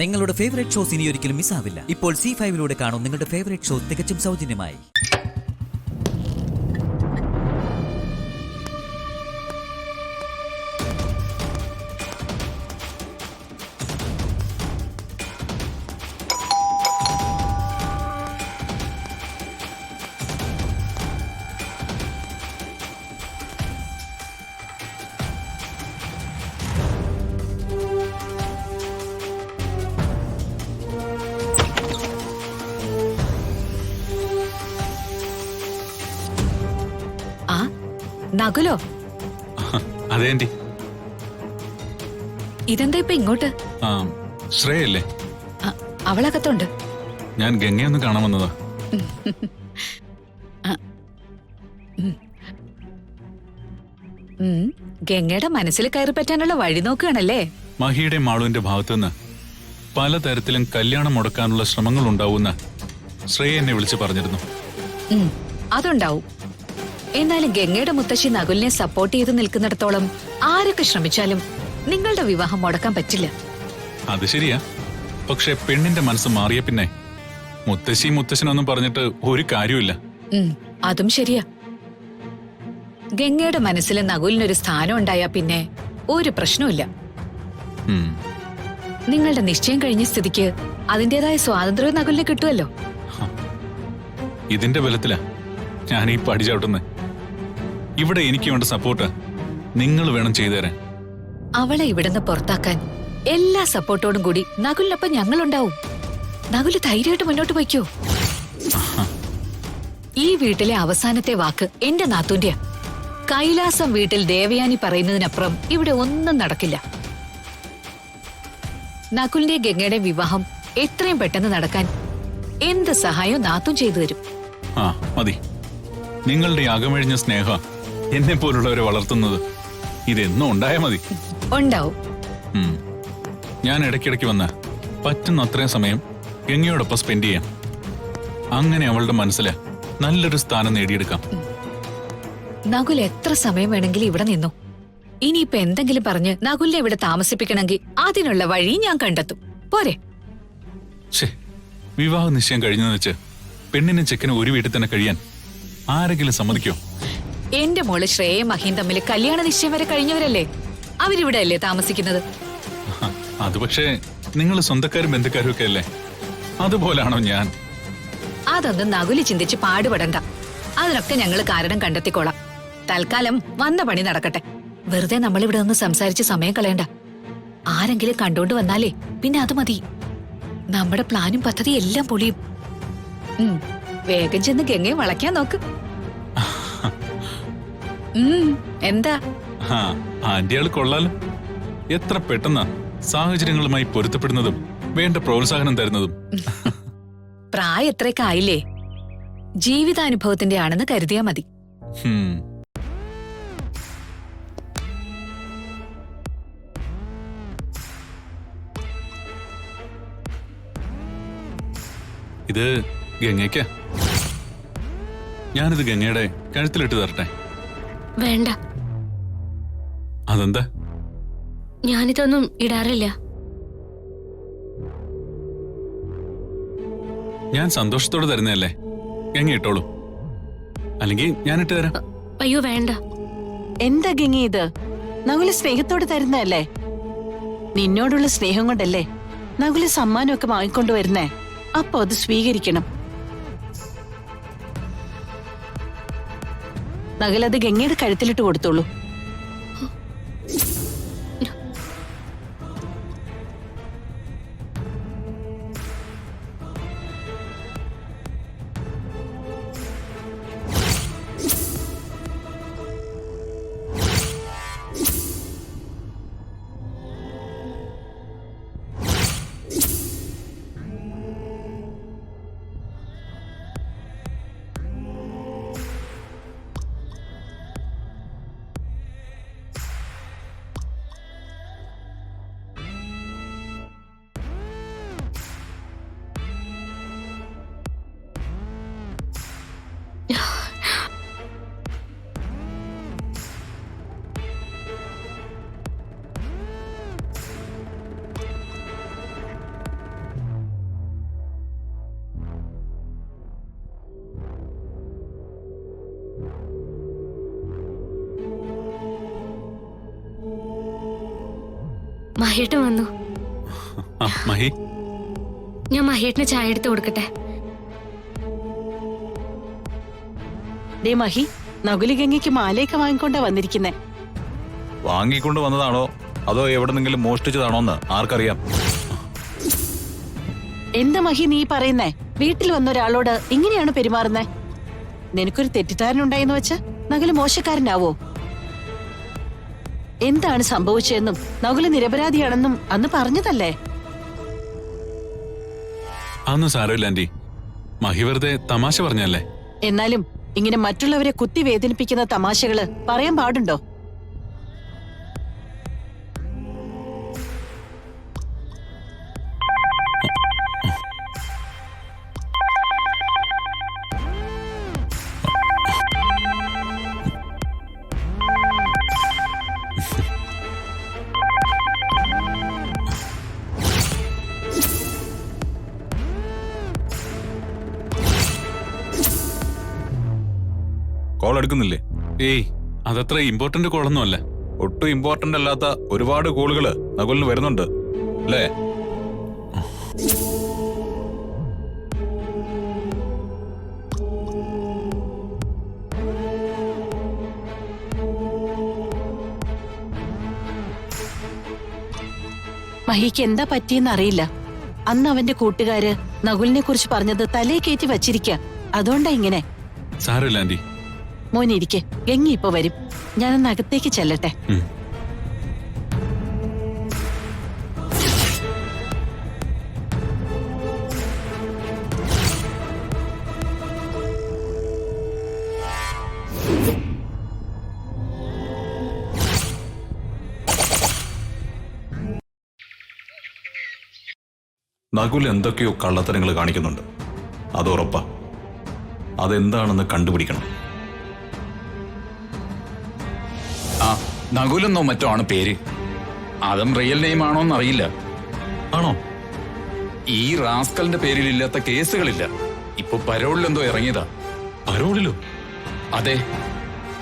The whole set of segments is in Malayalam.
നിങ്ങളുടെ ഫേവറേറ്റ് ഷോസ് ഇനി ഒരിക്കലും മിസ്സാവില്ല. ഇപ്പോൾ C5 കാണും നിങ്ങളുടെ ഫേവറേറ്റ് ഷോ തികച്ചും സൗജന്യമായി. നകുലോ? അതെ ആന്റി. ഇതെന്താ ഇപ്പൊ ഇങ്ങോട്ട്? ശ്രേയല്ലേ? അവളകത്തുണ്ട്. ഞാൻ ഗംഗയൊന്ന് കാണാൻ വന്നതാ. ഗംഗയുടെ മനസ്സിൽ കയറി പറ്റാനുള്ള വഴി നോക്കുകയാണല്ലേ? മഹിയുടെ മാളുവിന്റെ ഭാഗത്തുനിന്ന് പലതരത്തിലും കല്യാണം മുടക്കാനുള്ള ശ്രമങ്ങൾ ഉണ്ടാവുന്ന ശ്രേയ എന്നെ വിളിച്ചു പറഞ്ഞിരുന്നു. അതുണ്ടാവും. എന്നാലും ഗംഗയുടെ മുത്തശ്ശി നകുലിനെ സപ്പോർട്ട് ചെയ്ത് നിൽക്കുന്നിടത്തോളം ആരൊക്കെ ശ്രമിച്ചാലും നിങ്ങളുടെ വിവാഹം മുടക്കാൻ പറ്റില്ല. അത് ശരിയാ. പക്ഷെ പെണ്ണിന്റെ മനസ്സ് മാറിയ പിന്നെ മുത്തശ്ശനൊന്നും പറഞ്ഞിട്ട് ഒരു കാര്യമില്ല. അതും ശരിയാ. ഗംഗയുടെ മനസ്സിൽ നകുലിനൊരു സ്ഥാനം ഉണ്ടായാ പിന്നെ ഒരു പ്രശ്നമില്ല. നിങ്ങളുടെ നിശ്ചയം കഴിഞ്ഞ സ്ഥിതിക്ക് അതിന്റേതായ സ്വാതന്ത്ര്യം നകുലിന് കിട്ടുമല്ലോ. ഇതിന്റെ ബലത്തിലാ ഞാൻ ഈ പടി ചവിട്ടുന്നത്. ഇവിടെ എനിക്ക് വേണ്ട സപ്പോർട്ട് നിങ്ങൾ വേണം ചെയ്തു തരാൻ. അവളെ ഇവിടുന്ന് പുറത്താക്കാൻ എല്ലാ സപ്പോർട്ടോടും കൂടി നകുലിനൊപ്പം ഞങ്ങളുണ്ടാവും. നകുല് ധൈര്യമായിട്ട് മുന്നോട്ട് വയ്ക്കോ. ഈ വീട്ടിലെ അവസാനത്തെ വാക്ക് എന്റെ നാത്തൂന്റെയാ. കൈലാസം വീട്ടിൽ ദേവയാനി പറയുന്നതിനപ്പുറം ഇവിടെ ഒന്നും നടക്കില്ല. നകുലിന്റെ ഗംഗയുടെ വിവാഹം എത്രയും പെട്ടെന്ന് നടക്കാൻ എന്ത് സഹായവും നാത്തൂൻ ചെയ്തു തരും. മതി. നിങ്ങളുടെ അകമഴിഞ്ഞ സ്നേഹം എന്നെ പോലുള്ളവരെ വളർത്തുന്നത്. ഇതെന്നും ഉണ്ടായാ മതി. ഉണ്ടാവും. ഞാൻ ഇടയ്ക്കിടയ്ക്ക് വന്ന പറ്റുന്ന അത്രയും സമയം ഗംഗയോടൊപ്പം സ്പെൻഡ് ചെയ്യാം. അങ്ങനെ അവളുടെ മനസ്സില് നല്ലൊരു സ്ഥാനം നേടിയെടുക്കാം. നകുൽ എത്ര സമയം വേണമെങ്കിലും ഇവിടെ നിന്നു. ഇനിയിപ്പൊ എന്തെങ്കിലും പറഞ്ഞ് നകുലിനെ ഇവിടെ താമസിപ്പിക്കണമെങ്കിൽ അതിനുള്ള വഴി ഞാൻ കണ്ടെത്തും. പോരെ? വിവാഹ നിശ്ചയം കഴിഞ്ഞെന്ന് വെച്ച് പെണ്ണിനും ചെക്കനും ഒരു വീട്ടിൽ തന്നെ കഴിയാൻ ആരെങ്കിലും സമ്മതിക്കോ? എന്റെ മോള് ശ്രേയ മഹിയും തമ്മിൽ കല്യാണ നിശ്ചയം വരെ കഴിഞ്ഞവരല്ലേ. അവരിവിടെ അല്ലേ താമസിക്കുന്നത്? അത് പക്ഷേ നിങ്ങൾ സ്വന്തക്കാരും ബന്ധുക്കാരും ഒക്കെ അല്ലേ. അതുപോലാണോ ഞാൻ? അതൊന്നും നകുലി ചിന്തിച്ച് പാടുപെടണ്ട. അതിനൊക്കെ ഞങ്ങള് കാരണം കണ്ടെത്തിക്കോളാം. തൽക്കാലം വന്ന പണി നടക്കട്ടെ. വെറുതെ നമ്മളിവിടെ ഒന്ന് സംസാരിച്ച് സമയം കളയണ്ട. ആരെങ്കിലും കണ്ടോണ്ട് വന്നാലേ പിന്നെ അത് മതി. നമ്മുടെ പ്ലാനും പദ്ധതി എല്ലാം പൊളിയും. വേഗം ചെന്ന് ഗംഗയെ വളയ്ക്കാൻ നോക്ക്. എന്താ? ആന്റിയാള് കൊള്ളാലോ. എത്ര പെട്ടെന്നാ സാഹചര്യങ്ങളുമായി പൊരുത്തപ്പെടുന്നതും വേണ്ട പ്രോത്സാഹനം തരുന്നതും. പ്രായം എത്രയൊക്കെ ആയില്ലേ. ജീവിതാനുഭവത്തിന്റെ ആണെന്ന് കരുതിയാ മതി. ഇത് ഗംഗയ്ക്കാ. ഞാനിത് ഗംഗയുടെ കഴുത്തിലിട്ട് തരട്ടെ? വേണ്ട. അതെന്താ? ഞാനിതൊന്നും ഇടാറില്ല. ഞാൻ സന്തോഷത്തോടെ തരുന്നതല്ലേ. ഗംഗ ഇട്ടോളൂ. അല്ലെങ്കിൽ ഞാൻ ഇട്ട് തരാം. അയ്യോ വേണ്ട. എന്താ ഗംഗ ഇത്? നകുല് സ്നേഹത്തോടെ തരുന്നതല്ലേ. നിന്നോടുള്ള സ്നേഹം കൊണ്ടല്ലേ നകുല് സമ്മാനമൊക്കെ വാങ്ങിക്കൊണ്ടുവരുന്നേ. അപ്പൊ അത് സ്വീകരിക്കണം. നകുലത് ഗംഗയുടെ കഴുത്തിലിട്ട് കൊടുത്തോളൂ. മഹേട്ടൻ വന്നു. ആ മഹി, ഞാൻ മഹേട്ടന് ചായ എടുത്ത് കൊടുക്കട്ടെ? ഡേ മഹി, നകുലി ഗംഗയ്ക്ക് മാലയൊക്കെ വാങ്ങിക്കൊണ്ടാ വന്നിരിക്കുന്നേ. വാങ്ങിക്കൊണ്ട് വന്നതാണോ അതോ എവിടെന്നെങ്കിലും മോഷ്ടിച്ചതാണോന്ന് ആർക്കറിയാം? എന്താ മഹി നീ പറയുന്നേ? വീട്ടിൽ വന്ന ഒരാളോട് ഇങ്ങനെയാണ് പെരുമാറുന്നേ? നിനക്കൊരു തെറ്റിദ്ധാരണ ഉണ്ടായെന്ന് വെച്ച് നകുല് മോശക്കാരനാവോ? എന്താണ് സംഭവിച്ചതെന്നും നകുല് നിരപരാധിയാണെന്നും അന്ന് പറഞ്ഞതല്ലേ? അതൊന്നും സാരമില്ല ആന്റി. മഹി വെറുതെ തമാശ പറഞ്ഞല്ലേ. എന്നാലും ഇങ്ങനെ മറ്റുള്ളവരെ കുത്തി വേദനിപ്പിക്കുന്ന തമാശകള് പറയാൻ പാടുണ്ടോ? കോൾ എടുക്കുന്നില്ലേ? ഏയ്, അതത്ര ഇമ്പോർട്ടന്റ് കോളൊന്നും അല്ല. ഒട്ടും ഇമ്പോർട്ടന്റ് അല്ലാത്ത ഒരുപാട് കോളുകള് നകുലിന് വരുന്നുണ്ട് അല്ലേ? മഹിക്ക് എന്താ പറ്റിയെന്ന് അറിയില്ല. അന്ന് അവന്റെ കൂട്ടുകാര് നകുലിനെ കുറിച്ച് പറഞ്ഞത് തലയെ കയറ്റി വച്ചിരിക്ക. അതുകൊണ്ടാ ഇങ്ങനെ. സാരമില്ല ആന്റി. മോനിരിക്കെ, ഗംഗി ഇപ്പൊ വരും. ഞാനൊന്ന് അകത്തേക്ക് ചെല്ലട്ടെ. നകുൽ എന്തൊക്കെയോ കള്ളത്തരങ്ങൾ കാണിക്കുന്നുണ്ട്, അത് ഉറപ്പാ. അതെന്താണെന്ന് കണ്ടുപിടിക്കണം. ആ, നകുലെന്നോ മറ്റോ ആണ് പേര്. അതും റിയൽ നെയിം ആണോന്ന് അറിയില്ല. ആണോ? ഈ റാസ്കലിന്റെ പേരിൽ ഇല്ലാത്ത കേസുകളില്ല. ഇപ്പൊ പരോളിലെന്തോ ഇറങ്ങിയതാ. പരോളിലോ? അതെ,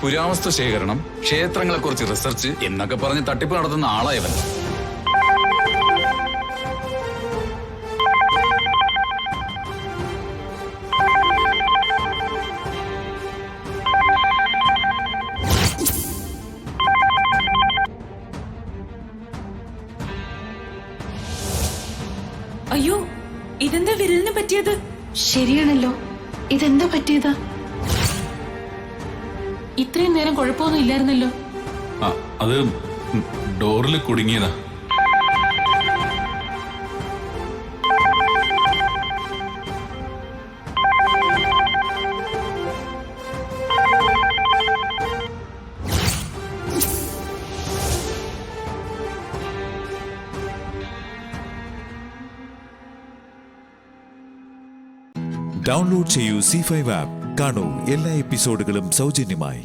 പുരാവസ്തു ശേഖരണം, ക്ഷേത്രങ്ങളെക്കുറിച്ച് റിസർച്ച് എന്നൊക്കെ പറഞ്ഞ് തട്ടിപ്പ് നടത്തുന്ന ആളായവൻ. അയ്യോ, ഇതെന്താ വിരലിന് പറ്റിയത്? ശരിയാണല്ലോ, ഇതെന്താ പറ്റിയത്? ഇത്രയും നേരം കുഴപ്പമൊന്നും ഇല്ലായിരുന്നല്ലോ. അത് ഡോറിൽ കുടുങ്ങിയതാ. ഡൗൺലോഡ് ചെയ്യൂ C5 ആപ്പ്. കാണൂ എല്ലാ എപ്പിസോഡുകളും സൗജന്യമായി.